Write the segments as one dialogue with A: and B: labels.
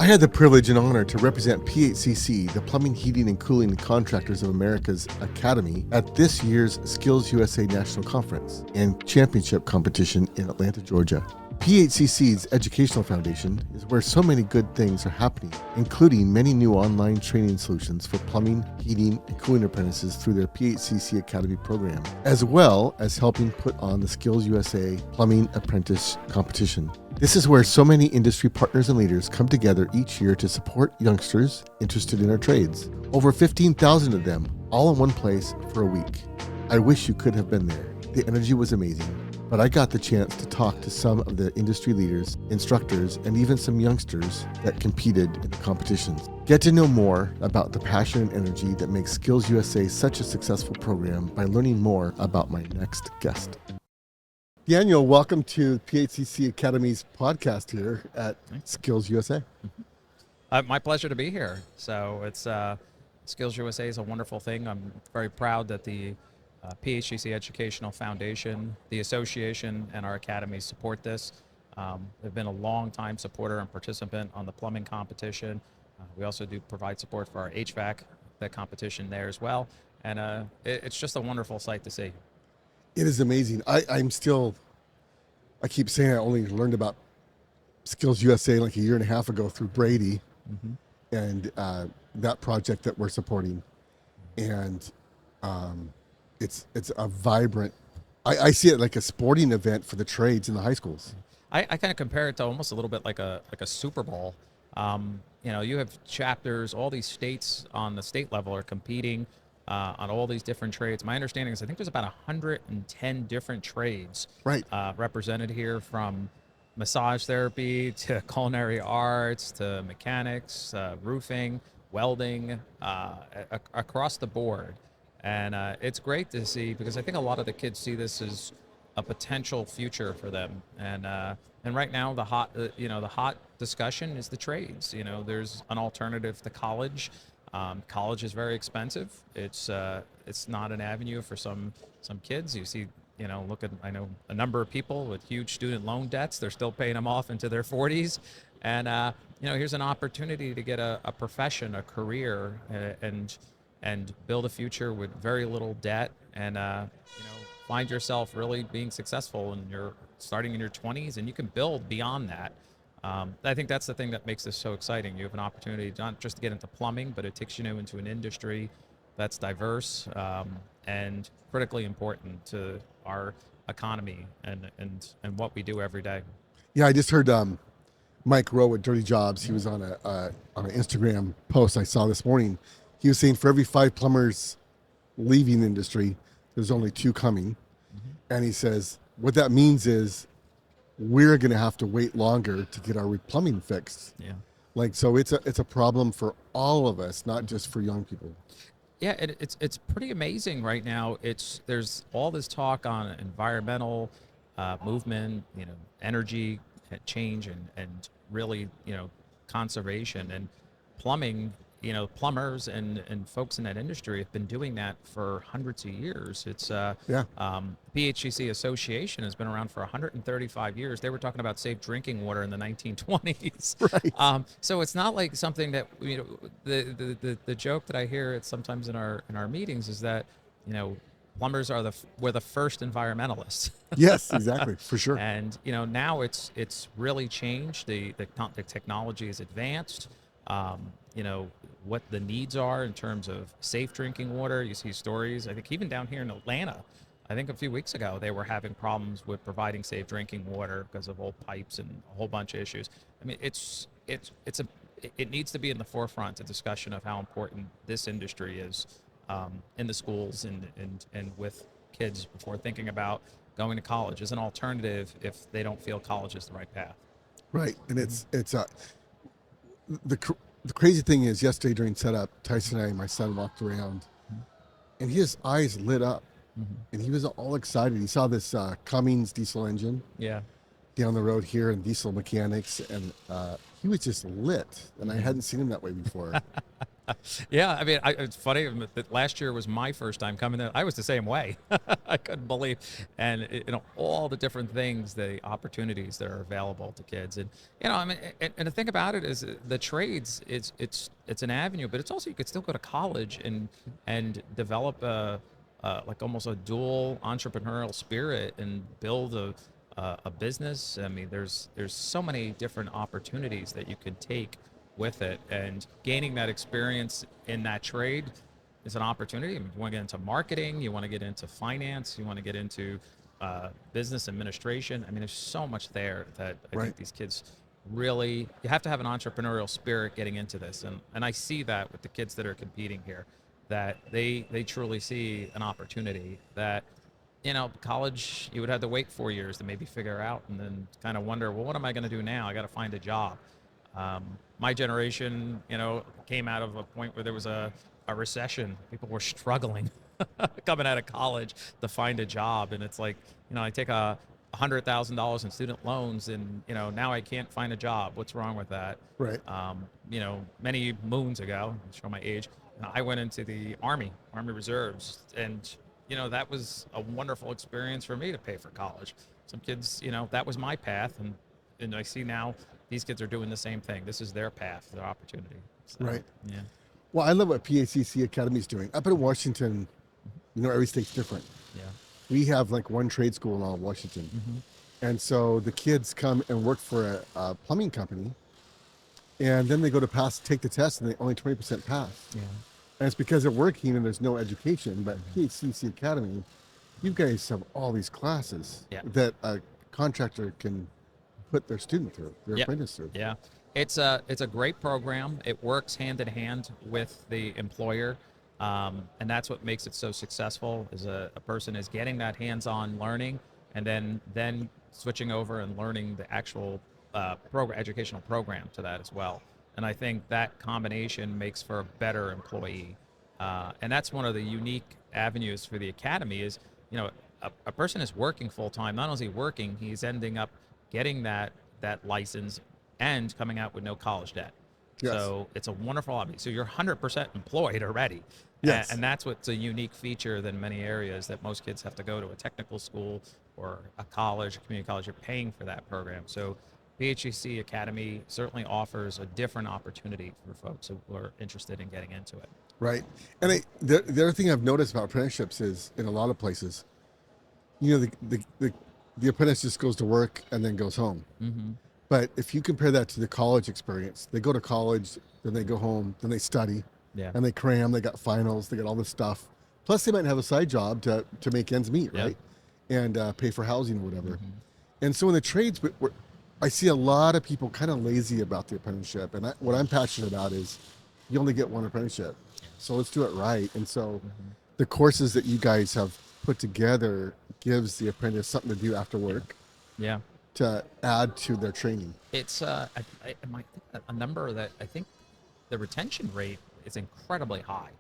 A: had the privilege and honor to represent PHCC, the Plumbing, Heating, and Cooling Contractors of America's Academy, at this year's SkillsUSA National Conference and Championship Competition in Atlanta, Georgia. PHCC's Educational Foundation is where so many good things are happening, including many new online training solutions for plumbing, heating, and cooling apprentices through their PHCC Academy program, as well as helping put on the SkillsUSA Plumbing Apprentice Competition. This is where so many industry partners and leaders come together each year to support youngsters interested in our trades. Over 15,000 of them, all in one place for a week. I wish you could have been there. The energy was amazing, but I got the chance to talk to some of the industry leaders, instructors, and even some youngsters that competed in the competitions. Get to know more about the passion and energy that makes SkillsUSA such a successful program by learning more about my next guest. Daniel, welcome to PHCC Academy's podcast here at SkillsUSA.
B: My pleasure to be here. So it's SkillsUSA is a wonderful thing. I'm very proud that the PHCC Educational Foundation, the association, and our academy support this. They've been a long-time supporter and participant on the plumbing competition. We also do provide support for our HVAC, that competition there as well. And it's just a wonderful sight to see.
A: It is amazing. I keep saying I only learned about SkillsUSA like a year and a half ago through Brady and that project that we're supporting. And it's a vibrant, I see it like a sporting event for the trades in the high schools.
B: I kind of compare it to almost a little bit like a Super Bowl. You have chapters, all these states on the state level are competing on all these different trades. My understanding is I think there's about 110 different trades represented here, from massage therapy to culinary arts to mechanics, roofing, welding, across the board. And it's great to see, because I think a lot of the kids see this as a potential future for them. And right now the hot discussion is the trades. There's an alternative to college. College is very expensive. It's not an avenue for some kids. You see, I know a number of people with huge student loan debts. They're still paying them off into their 40s. And, here's an opportunity to get a profession, a career, and build a future with very little debt, and find yourself really being successful, and you're starting in your 20s, and you can build beyond that. I think that's the thing that makes this so exciting. You have an opportunity not just to get into plumbing, but it takes you into an industry that's diverse and critically important to our economy and what we do every day.
A: Yeah, I just heard Mike Rowe at Dirty Jobs. He was on an Instagram post I saw this morning. He was saying for every 5 plumbers leaving the industry, there's only 2 coming. And he says what that means is we're going to have to wait longer to get our plumbing fixed. Yeah. So it's a problem for all of us, not just for young people.
B: Yeah, it's pretty amazing right now. There's all this talk on environmental movement, energy change, and really, conservation, and plumbing. Plumbers and folks in that industry have been doing that for hundreds of years. It's PHCC Association has been around for 135 years. They were talking about safe drinking water in the 1920s.
A: Right.
B: So it's not like something that the joke that I hear sometimes in our meetings is that plumbers were the first environmentalists.
A: Yes, exactly, for sure.
B: And now it's really changed. The technology is advanced. What the needs are in terms of safe drinking water. You see stories, I think even down here in Atlanta, I think a few weeks ago, they were having problems with providing safe drinking water because of old pipes and a whole bunch of issues. I mean, it needs to be in the forefront, the discussion of how important this industry is in the schools and with kids before thinking about going to college as an alternative if they don't feel college is the right path.
A: Right, and it's the crazy thing is, yesterday during setup, Tyson and my son walked around, and his eyes lit up, and he was all excited. He saw this Cummins diesel engine down the road here, and diesel mechanics, and he was just lit, and I hadn't seen him that way before.
B: Yeah, I mean, it's funny that last year was my first time coming there. I was the same way. I couldn't believe, and all the different things, the opportunities that are available to kids, and I mean, and the thing about it is the trades. It's an avenue, but it's also you could still go to college and develop like almost a dual entrepreneurial spirit and build a business. I mean, there's so many different opportunities that you could take with it, and gaining that experience in that trade is an opportunity. If you want to get into marketing, you want to get into finance, you want to get into business administration. I mean, there's so much there that I
A: Right.
B: think these kids really, you have to have an entrepreneurial spirit getting into this, and I see that with the kids that are competing here, that they truly see an opportunity that college, you would have to wait 4 years to maybe figure out, and then kind of wonder, well, what am I going to do now? I got to find a job. My generation, came out of a point where there was a recession. People were struggling coming out of college to find a job. And it's like, I take $100,000 in student loans, and, now I can't find a job. What's wrong with that?
A: Right.
B: Many moons ago, I'll show my age, I went into the Army Reserves, and, that was a wonderful experience for me to pay for college. Some kids, that was my path. And I see now these kids are doing the same thing. This is their path, their opportunity. So,
A: Right.
B: yeah.
A: Well, I love what PHCC Academy is doing. Up in Washington, every state's different.
B: Yeah.
A: We have like one trade school in all of Washington. And so the kids come and work for a plumbing company, and then they go to take the test, and they only 20% pass.
B: Yeah.
A: And it's because they're working and there's no education. But PHCC Academy, you guys have all these classes
B: Yeah.
A: that a contractor can put their student through, their
B: Yep.
A: apprentice through.
B: Yeah. It's a great program. It works hand in hand with the employer. And that's what makes it so successful, is a person is getting that hands-on learning, and then switching over and learning the actual educational program to that as well. And I think that combination makes for a better employee. And that's one of the unique avenues for the academy is, a person is working full-time. Not only is he working, he's ending up getting that license and coming out with no college debt.
A: Yes.
B: So it's a wonderful hobby. So you're 100% employed already.
A: Yes.
B: And that's what's a unique feature than many areas, that most kids have to go to a technical school or a college, a community college. You're paying for that program. So PHCC Academy certainly offers a different opportunity for folks who are interested in getting into it.
A: Right. And the other thing I've noticed about apprenticeships is, in a lot of places, the apprentice just goes to work and then goes home. But if you compare that to the college experience, they go to college, then they go home, then they study,
B: Yeah.
A: and they cram, they got finals, they got all this stuff. Plus they might have a side job to make ends meet,
B: Yeah.
A: right? And pay for housing or whatever. And so in the trades, I see a lot of people kind of lazy about the apprenticeship. And what I'm passionate about is, you only get one apprenticeship. So let's do it right. And so the courses that you guys have put together gives the apprentice something to do after work
B: Yeah.
A: to add to their training.
B: It's a number that I think the retention rate is incredibly high.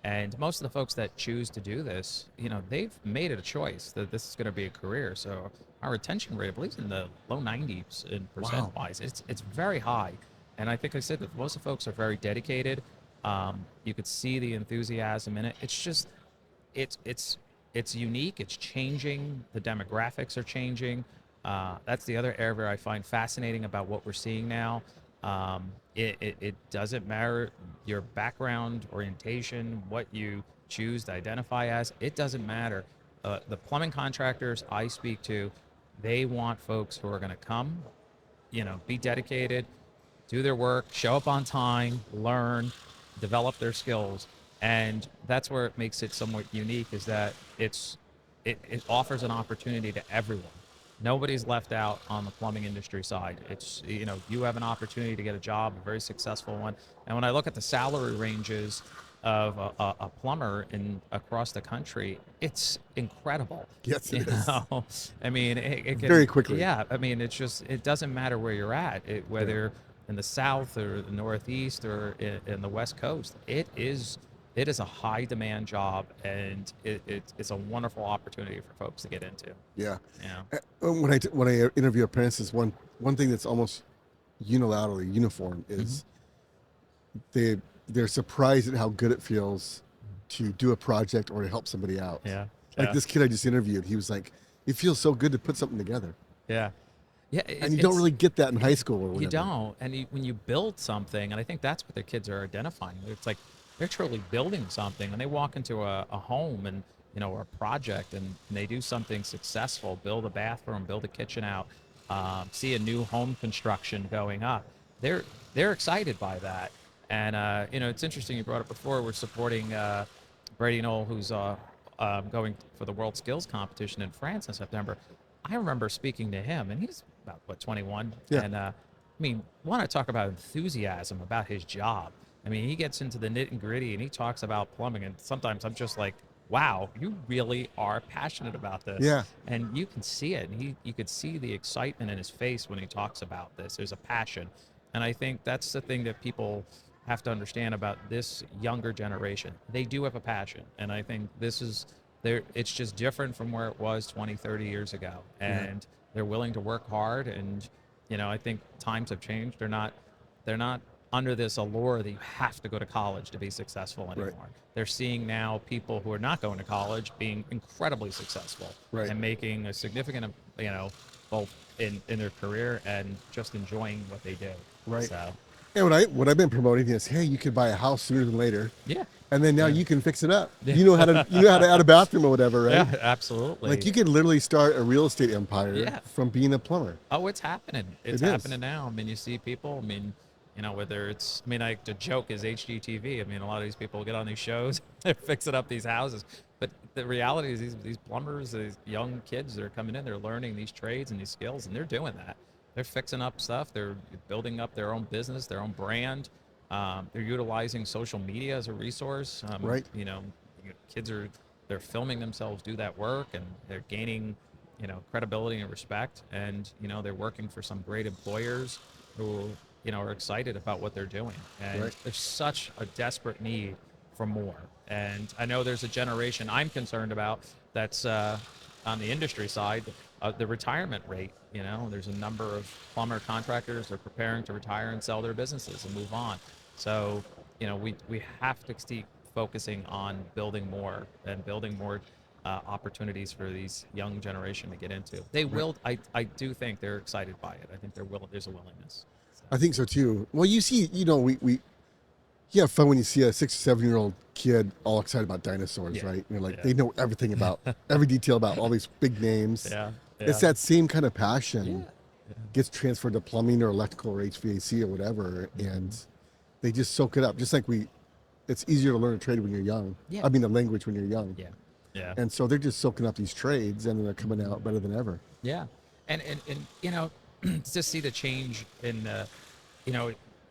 B: And most of the folks that choose to do this, they've made it a choice that this is going to be a career. So our retention rate, I believe, is in the low 90s in percent wise. It's very high. And I think I said that most of the folks are very dedicated. You could see the enthusiasm in it. It's just, it's unique. It's changing. The demographics are changing. That's the other area I find fascinating about what we're seeing now. It doesn't matter your background, orientation, what you choose to identify as. It doesn't matter. The plumbing contractors I speak to, they want folks who are going to come, be dedicated, do their work, show up on time, learn, develop their skills. And that's where it makes it somewhat unique, is that it offers an opportunity to everyone. Nobody's left out on the plumbing industry side. It's, you have an opportunity to get a job, a very successful one. And when I look at the salary ranges of a plumber across the country, it's incredible.
A: Yes, it is.
B: I mean, it can,
A: Very quickly.
B: Yeah, I mean, it doesn't matter where you're at, whether in the South or the Northeast or in the West Coast. It is a high demand job, and it's a wonderful opportunity for folks to get into.
A: Yeah.
B: Yeah.
A: When I interview apprentices, one thing that's almost unilaterally uniform is they they're surprised at how good it feels to do a project or to help somebody out.
B: Yeah.
A: Like
B: Yeah.
A: this kid I just interviewed, he was like, it feels so good to put something together.
B: Yeah. Yeah.
A: And you don't really get that in high school or whatever.
B: You don't. And when you build something, and I think that's what their kids are identifying. It's like they're truly building something, and they walk into a home and, or a project, and they do something successful, build a bathroom, build a kitchen out, see a new home construction going up. They're excited by that. And, it's interesting you brought up before, we're supporting Brady Knoll, who's going for the World Skills Competition in France in September. I remember speaking to him, and he's about 21,
A: Yeah.
B: and I mean, want to talk about enthusiasm about his job. I mean, he gets into the nit and gritty, and he talks about plumbing, and sometimes I'm just like, wow, you really are passionate about this.
A: Yeah.
B: And you can see it, and you could see the excitement in his face when he talks about this. There's a passion, and I think that's the thing that people have to understand about this younger generation. They do have a passion, and I think this is there. It's just different from where it was 20, 30 years ago, and they're willing to work hard. And I think times have changed. They're not under this allure that you have to go to college to be successful anymore.
A: Right.
B: They're seeing now people who are not going to college being incredibly successful,
A: Right.
B: and making a significant, both in their career and just enjoying what they do.
A: Right.
B: So,
A: And what I've been promoting is, hey, you could buy a house sooner than later.
B: yeah.
A: And then now you can fix it up.
B: Yeah.
A: You know how to add a bathroom or whatever, right?
B: Yeah, absolutely.
A: Like you could literally start a real estate empire
B: Yeah.
A: from being a plumber.
B: Oh, it's happening. It's
A: It is.
B: happening now. I mean, you see people. I mean, whether it's, like the joke is HGTV. I mean, a lot of these people get on these shows, they're fixing up these houses. But the reality is these plumbers, these young kids, they're coming in, they're learning these trades and these skills, and they're doing that. They're fixing up stuff. They're building up their own business, their own brand. They're utilizing social media as a resource.
A: Right.
B: Kids they're filming themselves do that work, and they're gaining, credibility and respect. And, they're working for some great employers who, are excited about what they're doing. And
A: Right.
B: there's such a desperate need for more. And I know there's a generation I'm concerned about that's on the industry side, the retirement rate. There's a number of plumber contractors that are preparing to retire and sell their businesses and move on. So, we have to keep focusing on building more and building more opportunities for these young generation to get into. They will. I do think they're excited by it. I think there's a willingness. So.
A: I think so too. Well, you see, you have fun when you see a 6 or 7-year-old kid all excited about dinosaurs,
B: Yeah.
A: right? You're like,
B: Yeah.
A: they know everything about every detail about all these big names.
B: Yeah.
A: It's that same kind of passion
B: Yeah.
A: gets transferred to plumbing or electrical or HVAC or whatever, and they just soak it up. Just like it's easier to learn a trade when you're young.
B: Yeah.
A: I mean, a language when you're young.
B: Yeah. Yeah.
A: And so they're just soaking up these trades, and they're coming out better than ever.
B: Yeah, and to see the change in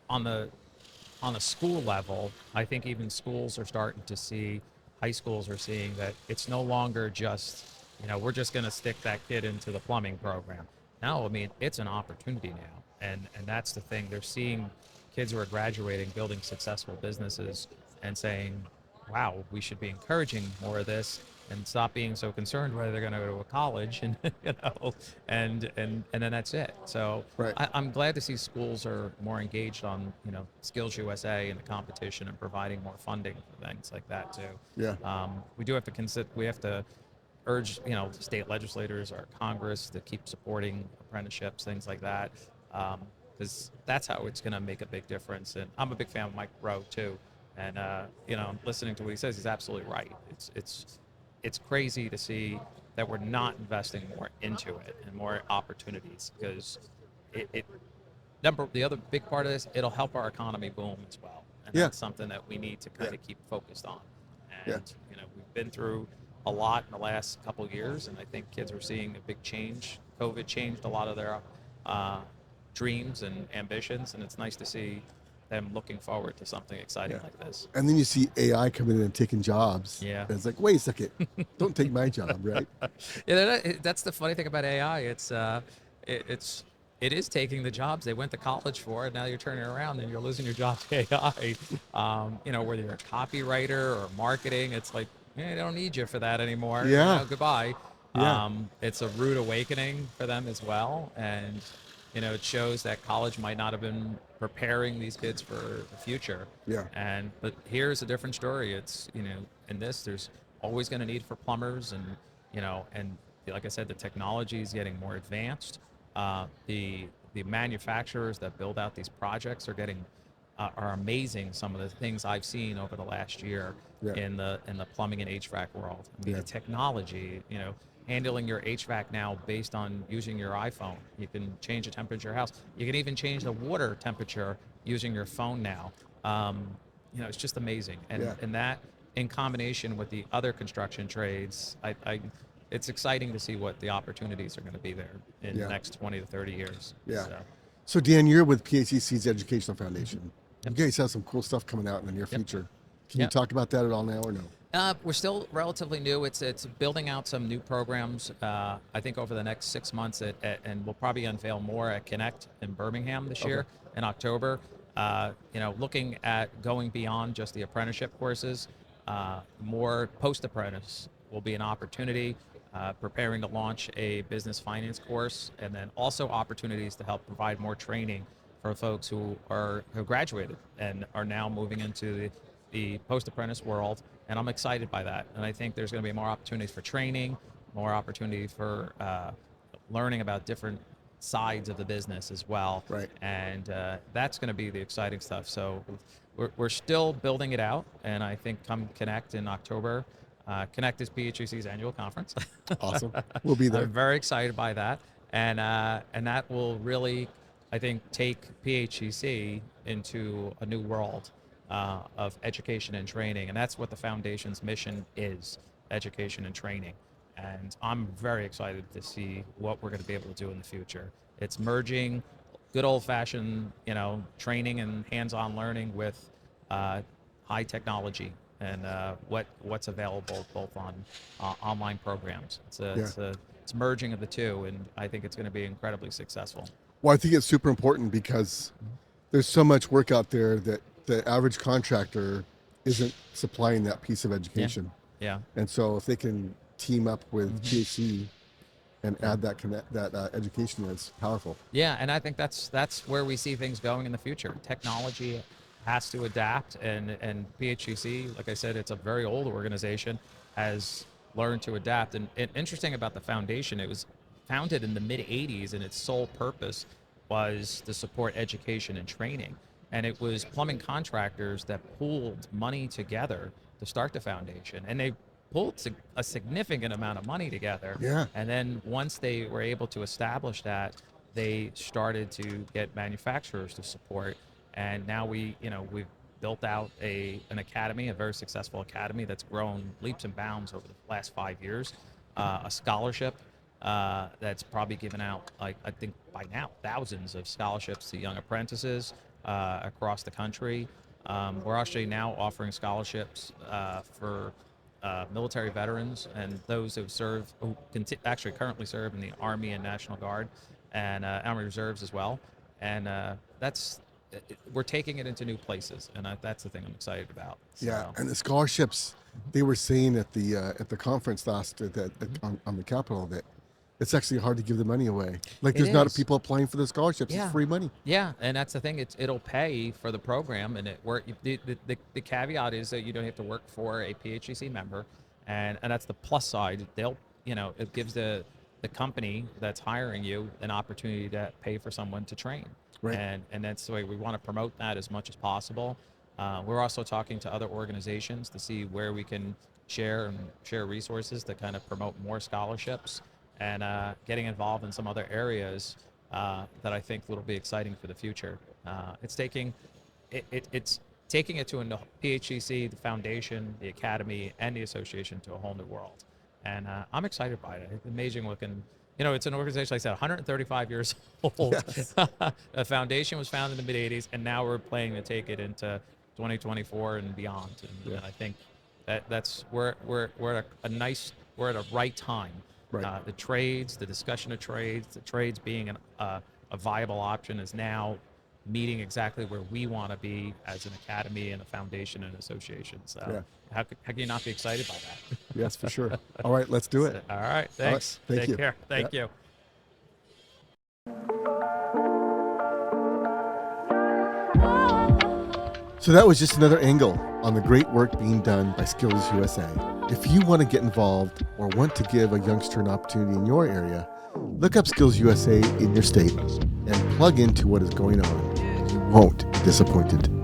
B: on the school level. I think even schools are starting to see, high schools are seeing that it's no longer just we're just going to stick that kid into the plumbing program. No, I mean, it's an opportunity now, and that's the thing. They're seeing kids who are graduating, building successful businesses, and saying, wow, we should be encouraging more of this and stop being so concerned whether they're going to go to a college and and then that's it. So
A: Right.
B: I'm glad to see schools are more engaged on SkillsUSA and the competition and providing more funding for things like that too.
A: Yeah.
B: We do have to urge state legislators or Congress to keep supporting apprenticeships, things like that, because that's how it's going to make a big difference. And I'm a big fan of Mike Rowe too. And listening to what he says, he's absolutely right. It's crazy to see that we're not investing more into it and more opportunities, because the other big part of this, it'll help our economy boom as well. And
A: Yeah.
B: that's something that we need to kind of keep focused on. And we've been through a lot in the last couple of years, and I think kids are seeing a big change. COVID changed a lot of their dreams and ambitions, and it's nice to see them looking forward to something exciting like this.
A: And then you see AI coming in and taking jobs.
B: Yeah.
A: And it's like, wait a second, don't take my job, right?
B: Yeah, that's the funny thing about AI. It is taking the jobs they went to college for, and now you're turning around and you're losing your job to AI. Whether you're a copywriter or marketing, it's like, they don't need you for that anymore.
A: Yeah.
B: Goodbye.
A: Yeah.
B: It's a rude awakening for them as well, and it shows that college might not have been preparing these kids for the future.
A: Yeah.
B: But here's a different story. It's, in this, there's always going to need for plumbers, and like I said, the technology is getting more advanced. The manufacturers that build out these projects are amazing. Some of the things I've seen over the last year
A: Yeah.
B: in the plumbing and HVAC world. I mean,
A: Yeah.
B: the technology, handling your HVAC now based on using your iPhone. You can change the temperature of your house. You can even change the water temperature using your phone now. It's just amazing. And
A: Yeah.
B: and that in combination with the other construction trades, it's exciting to see what the opportunities are going to be there in
A: Yeah.
B: the next 20 to 30 years.
A: Yeah.
B: So,
A: So Dan, you're with PHCC's Educational Foundation.
B: Yep.
A: You guys have some cool stuff coming out in the near future. Can you
B: Yep.
A: talk about that at all now or no?
B: We're still relatively new. It's building out some new programs. I think over the next 6 months, and we'll probably unveil more at Connect in Birmingham this year in October. Looking at going beyond just the apprenticeship courses, more post-apprentice will be an opportunity. Preparing to launch a business finance course, and then also opportunities to help provide more training for folks who have graduated and are now moving into the post-apprentice world. And I'm excited by that. And I think there's going to be more opportunities for training, more opportunity for learning about different sides of the business as well.
A: Right.
B: And that's going to be the exciting stuff. So we're still building it out. And I think come Connect in October, Connect is PHCC's annual conference.
A: Awesome. We'll be there.
B: I'm very excited by that. And that will really, I think, take PHCC into a new world of education and training. And that's what the foundation's mission is, education and training. And I'm very excited to see what we're going to be able to do in the future. It's merging good old-fashioned, training and hands-on learning with high technology and what's available both on online programs. It's merging of the two, and I think it's going to be incredibly successful.
A: Well, I think it's super important because there's so much work out there that the average contractor isn't supplying that piece of education.
B: Yeah.
A: And so if they can team up with PhD and add that education, it's powerful.
B: Yeah, and I think that's where we see things going in the future. Technology has to adapt, and PHCC, like I said, it's a very old organization, has learned to adapt. And interesting about the foundation, it was founded in the mid 80s, and its sole purpose was to support education and training. And it was plumbing contractors that pooled money together to start the foundation, and they pulled a significant amount of money together.
A: Yeah.
B: And then once they were able to establish that, they started to get manufacturers to support. And now we've built out an academy, a very successful academy that's grown leaps and bounds over the last 5 years. A scholarship that's probably given out, I think by now, thousands of scholarships to young apprentices across the country. We're actually now offering scholarships for military veterans and those who actually currently serve in the Army and National Guard and Army Reserves as well. And we're taking it into new places, and that's the thing I'm excited about.
A: Yeah, and the scholarships, they were saying at the conference last on the Capitol that it's actually hard to give the money away. Like there's not people applying for the scholarships.
B: Yeah.
A: It's free money.
B: Yeah, and that's the thing. It'll pay for the program, and the caveat is that you don't have to work for a PHCC member, and that's the plus side. It gives the company that's hiring you an opportunity to pay for someone to train.
A: Right.
B: And that's the way we want to promote that as much as possible. We're also talking to other organizations to see where we can share resources to kind of promote more scholarships, and getting involved in some other areas that I think will be exciting for the future. It's taking it to a PHCC, the foundation, the academy, and the association to a whole new world. And I'm excited by it. It's amazing looking. It's an organization, like I said, 135 years old.
A: Yes.
B: The foundation was founded in the mid 80s, and now we're planning to take it into 2024 and beyond. And I think we're at a right time.
A: Right.
B: The trades, the discussion of trades, the trades being a viable option is now meeting exactly where we want to be as an academy and a foundation and association. So how can you not be excited by that?
A: Yes, for sure. All right, let's do it.
B: All right, thanks.
A: All right, thank you.
B: Take care. Thank you.
A: So that was just another angle on the great work being done by SkillsUSA. If you want to get involved or want to give a youngster an opportunity in your area, look up SkillsUSA in your state and plug into what is going on. You won't be disappointed.